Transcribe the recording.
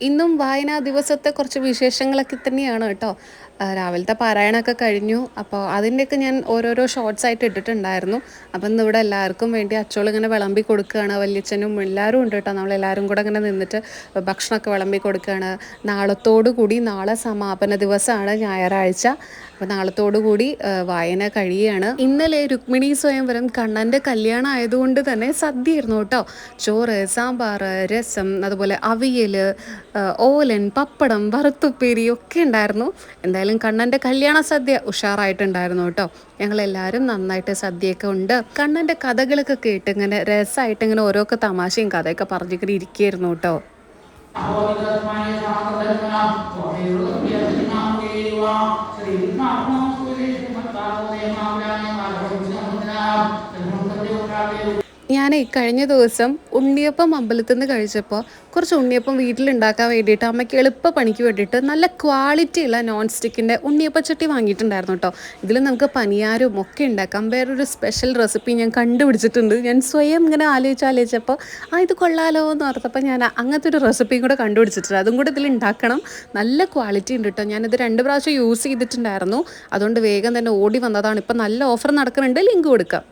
ഇന്നും വായനാ ദിവസത്തെ കുറച്ച് വിശേഷങ്ങളൊക്കെ തന്നെയാണ് കേട്ടോ. രാവിലത്തെ പാരായണമൊക്കെ കഴിഞ്ഞു. അപ്പോൾ അതിൻ്റെയൊക്കെ ഞാൻ ഓരോരോ ഷോർട്സ് ആയിട്ട് ഇട്ടിട്ടുണ്ടായിരുന്നു. അപ്പം ഇന്ന് ഇവിടെ എല്ലാവർക്കും വേണ്ടി അച്ചോൾ ഇങ്ങനെ വിളമ്പി കൊടുക്കുകയാണ്. വല്യച്ഛനും എല്ലാവരും ഉണ്ട് കേട്ടോ. നമ്മളെല്ലാവരും കൂടെ ഇങ്ങനെ നിന്നിട്ട് ഭക്ഷണമൊക്കെ വിളമ്പി കൊടുക്കുകയാണ്. നാളത്തോടു കൂടി, നാളെ സമാപന ദിവസമാണ്, ഞായറാഴ്ച. അപ്പോൾ നാളത്തോടു കൂടി വായന കഴിയുകയാണ്. ഇന്നലെ രുക്മിണി സ്വയംവരം കണ്ണൻ്റെ കല്യാണം ആയതുകൊണ്ട് തന്നെ സദ്യയായിരുന്നു കേട്ടോ. ചോറ്, സാമ്പാർ, രസം, അതുപോലെ അവിയൽ, ഓലൻ, പപ്പടം, വറുത്തുപ്പേരി ഒക്കെ ഉണ്ടായിരുന്നു. എന്തായാലും കണ്ണൻ്റെ കല്യാണ സദ്യ ഉഷാറായിട്ടുണ്ടായിരുന്നു കേട്ടോ. ഞങ്ങളെല്ലാവരും നന്നായിട്ട് സദ്യയൊക്കെ ഉണ്ട്. കണ്ണൻ്റെ കഥകളൊക്കെ കേട്ട് ഇങ്ങനെ രസമായിട്ട് ഇങ്ങനെ ഓരോക്കെ തമാശയും കഥയൊക്കെ പറഞ്ഞിങ്ങനെ ഇരിക്കുകയായിരുന്നു കേട്ടോ. ഞാനേ കഴിഞ്ഞ ദിവസം ഉണ്ണിയപ്പം അമ്പലത്തിൽ നിന്ന് കഴിച്ചപ്പോൾ കുറച്ച് ഉണ്ണിയപ്പം വീട്ടിലുണ്ടാക്കാൻ വേണ്ടിയിട്ട് അമ്മയ്ക്ക് എളുപ്പ പണിക്ക് വേണ്ടിയിട്ട് നല്ല ക്വാളിറ്റിയുള്ള നോൺ സ്റ്റിക്കിൻ്റെ ഉണ്ണിയപ്പച്ചട്ടി വാങ്ങിയിട്ടുണ്ടായിരുന്നു കേട്ടോ. ഇതിൽ നമുക്ക് പനിയാരും ഒക്കെ ഉണ്ടാക്കാം. വേറൊരു സ്പെഷ്യൽ റെസിപ്പി ഞാൻ കണ്ടുപിടിച്ചിട്ടുണ്ട്. ഞാൻ സ്വയം ഇങ്ങനെ ആലോചിച്ചപ്പോൾ ഇത് കൊള്ളാലോ എന്ന് ഓർത്തപ്പോൾ ഞാൻ അങ്ങനത്തെ ഒരു റെസിപ്പിയും കൂടെ കണ്ടുപിടിച്ചിട്ടുണ്ട്. അതും കൂടെ ഇതിൽ ഉണ്ടാക്കണം. നല്ല ക്വാളിറ്റി ഉണ്ട് കേട്ടോ. ഞാനിത് 2 പ്രാവശ്യം യൂസ് ചെയ്തിട്ടുണ്ടായിരുന്നു. അതുകൊണ്ട് വേഗം തന്നെ ഓടി വന്നതാണ്. ഇപ്പം നല്ല ഓഫർ നടക്കുന്നുണ്ട്. ലിങ്ക് കൊടുക്കാം.